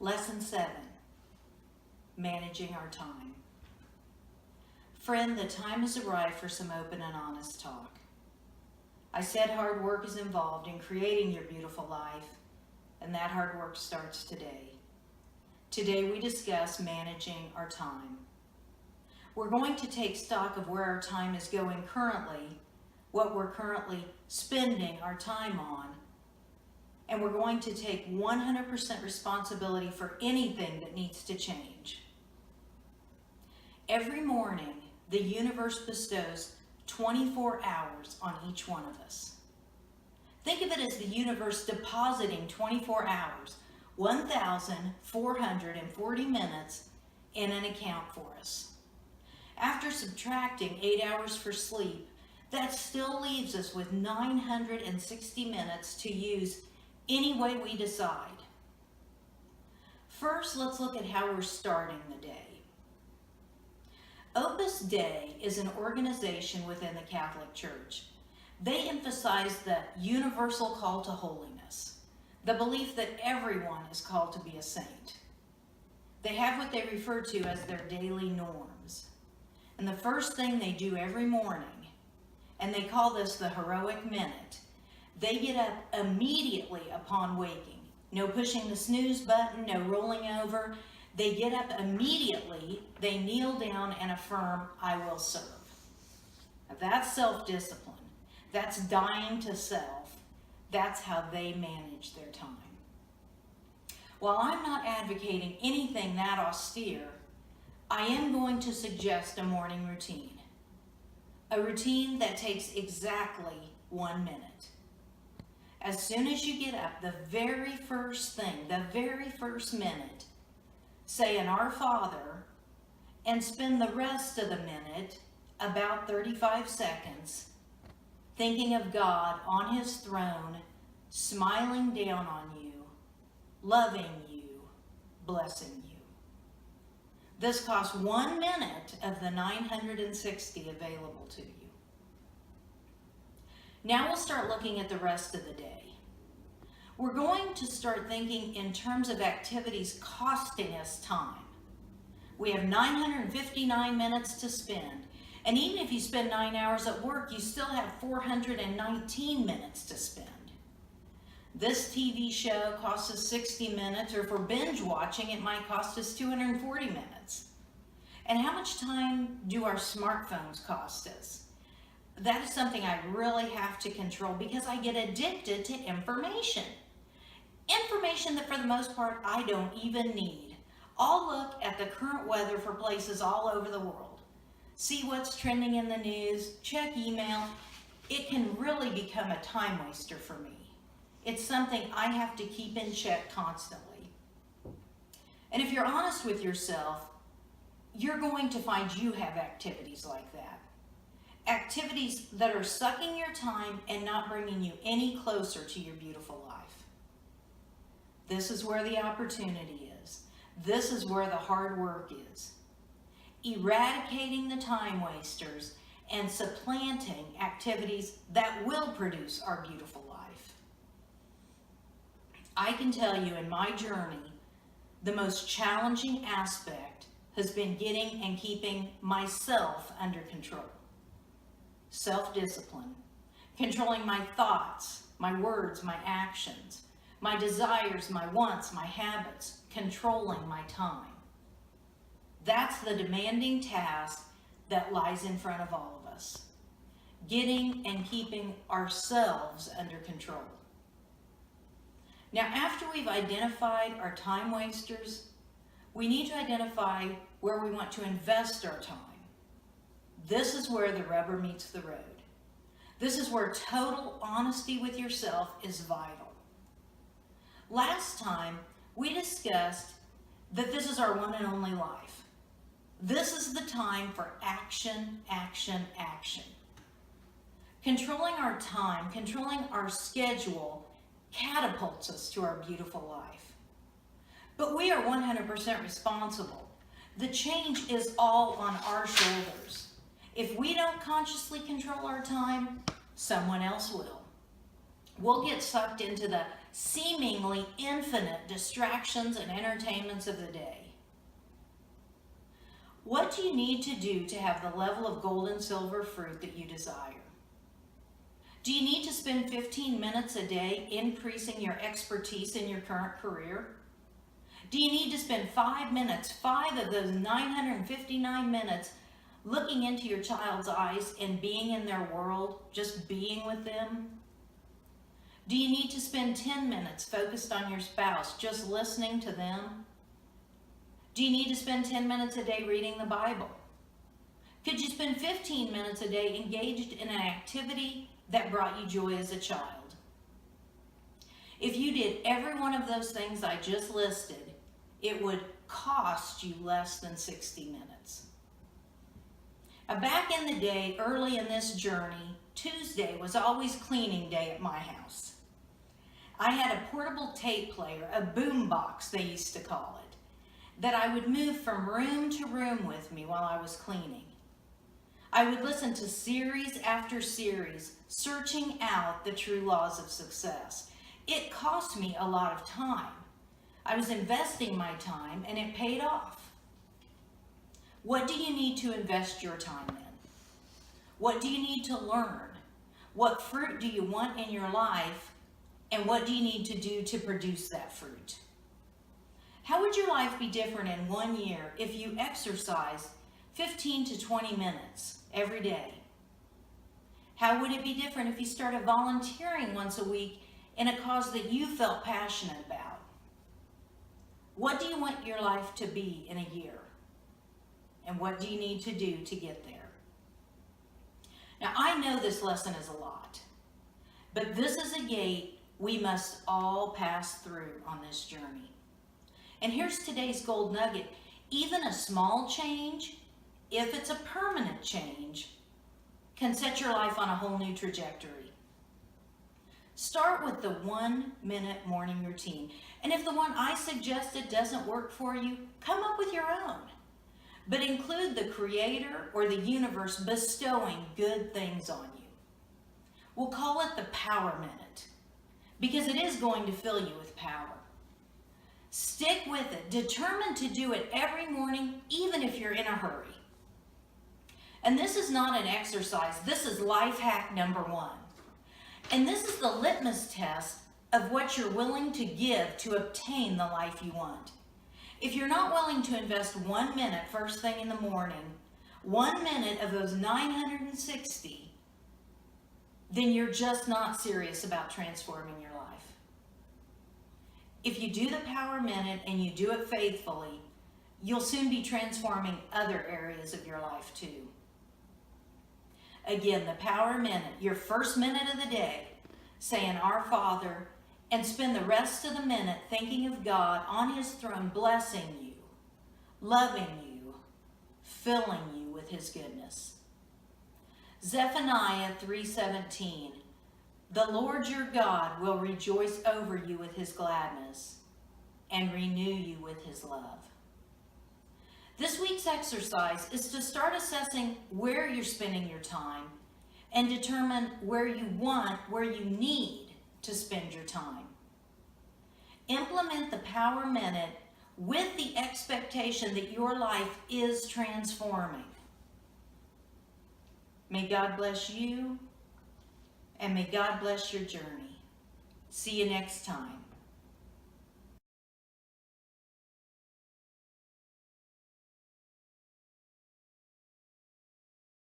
Lesson 7, Managing Our Time. Friend, the time has arrived for some open and honest talk. I said hard work is involved in creating your beautiful life, and that hard work starts today. Today we discuss managing our time. We're going to take stock of where our time is going currently, what we're currently spending our time on, and we're going to take 100% responsibility for anything that needs to change. Every morning, the universe bestows 24 hours on each one of us. Think of it as the universe depositing 24 hours, 1,440 minutes in an account for us. After subtracting 8 hours for sleep, that still leaves us with 960 minutes to use any way we decide. First, let's look at how we're starting the day. Opus Dei is an organization within the Catholic Church. They emphasize the universal call to holiness, the belief that everyone is called to be a saint. They have what they refer to as their daily norms. And the first thing they do every morning, and they call this the heroic minute, they get up immediately upon waking. No pushing the snooze button, no rolling over. They get up immediately, they kneel down and affirm, I will serve. Now that's self-discipline. That's dying to self. That's how they manage their time. While I'm not advocating anything that austere, I am going to suggest a morning routine. A routine that takes exactly 1 minute. As soon as you get up, the very first thing, the very first minute, say an Our Father, and spend the rest of the minute, about 35 seconds, thinking of God on His throne, smiling down on you, loving you, blessing you. This costs 1 minute of the 960 available to you. Now we'll start looking at the rest of the day. We're going to start thinking in terms of activities costing us time. We have 959 minutes to spend. And even if you spend 9 hours at work, you still have 419 minutes to spend. This TV show costs us 60 minutes, or for binge watching, it might cost us 240 minutes. And how much time do our smartphones cost us? That is something I really have to control because I get addicted to information. Information that for the most part I don't even need. I'll look at the current weather for places all over the world. See what's trending in the news, check email. It can really become a time waster for me. It's something I have to keep in check constantly. And if you're honest with yourself, you're going to find you have activities like that. Activities that are sucking your time and not bringing you any closer to your beautiful life. This is where the opportunity is. This is where the hard work is. Eradicating the time wasters and supplanting activities that will produce our beautiful life. I can tell you in my journey, the most challenging aspect has been getting and keeping myself under control. Self-discipline, controlling my thoughts, my words, my actions, my desires, my wants, my habits, controlling my time. That's the demanding task that lies in front of all of us. Getting and keeping ourselves under control. Now, after we've identified our time wasters, we need to identify where we want to invest our time. This is where the rubber meets the road. This is where total honesty with yourself is vital. Last time, we discussed that this is our one and only life. This is the time for action, action, action. Controlling our time, controlling our schedule catapults us to our beautiful life. But we are 100% responsible. The change is all on our shoulders. If we don't consciously control our time, someone else will. We'll get sucked into the seemingly infinite distractions and entertainments of the day. What do you need to do to have the level of gold and silver fruit that you desire? Do you need to spend 15 minutes a day increasing your expertise in your current career? Do you need to spend 5 minutes, 5 of those 959 minutes, looking into your child's eyes and being in their world, just being with them? Do you need to spend 10 minutes focused on your spouse, just listening to them? Do you need to spend 10 minutes a day reading the Bible? Could you spend 15 minutes a day engaged in an activity that brought you joy as a child? If you did every one of those things I just listed, it would cost you less than 60 minutes. Now, back in the day, early in this journey, Tuesday was always cleaning day at my house. I had a portable tape player, a boom box they used to call it, that I would move from room to room with me while I was cleaning. I would listen to series after series, searching out the true laws of success. It cost me a lot of time. I was investing my time and it paid off. What do you need to invest your time in? What do you need to learn? What fruit do you want in your life? And what do you need to do to produce that fruit? How would your life be different in 1 year if you exercised 15 to 20 minutes every day? How would it be different if you started volunteering once a week in a cause that you felt passionate about? What do you want your life to be in a year? And what do you need to do to get there? Now, I know this lesson is a lot, but this is a gate we must all pass through on this journey. And here's today's gold nugget. Even a small change, if it's a permanent change, can set your life on a whole new trajectory. Start with the 1-minute morning routine. And if the one I suggested doesn't work for you, come up with your own. But include the Creator or the universe bestowing good things on you. We'll call it the Power Minute, because it is going to fill you with power. Stick with it. Determined to do it every morning, even if you're in a hurry. And this is not an exercise. This is life hack number 1. And this is the litmus test of what you're willing to give to obtain the life you want. If you're not willing to invest 1 minute first thing in the morning, 1 minute of those 960, then you're just not serious about transforming your life. If you do the Power Minute and you do it faithfully, you'll soon be transforming other areas of your life too. Again, the Power Minute, your first minute of the day, saying Our Father, and spend the rest of the minute thinking of God on His throne, blessing you, loving you, filling you with His goodness. Zephaniah 3:17, the Lord your God will rejoice over you with His gladness and renew you with His love. This week's exercise is to start assessing where you're spending your time and determine where you need to spend your time. Implement the Power Minute with the expectation that your life is transforming. May God bless you, and may God bless your journey. See you next time.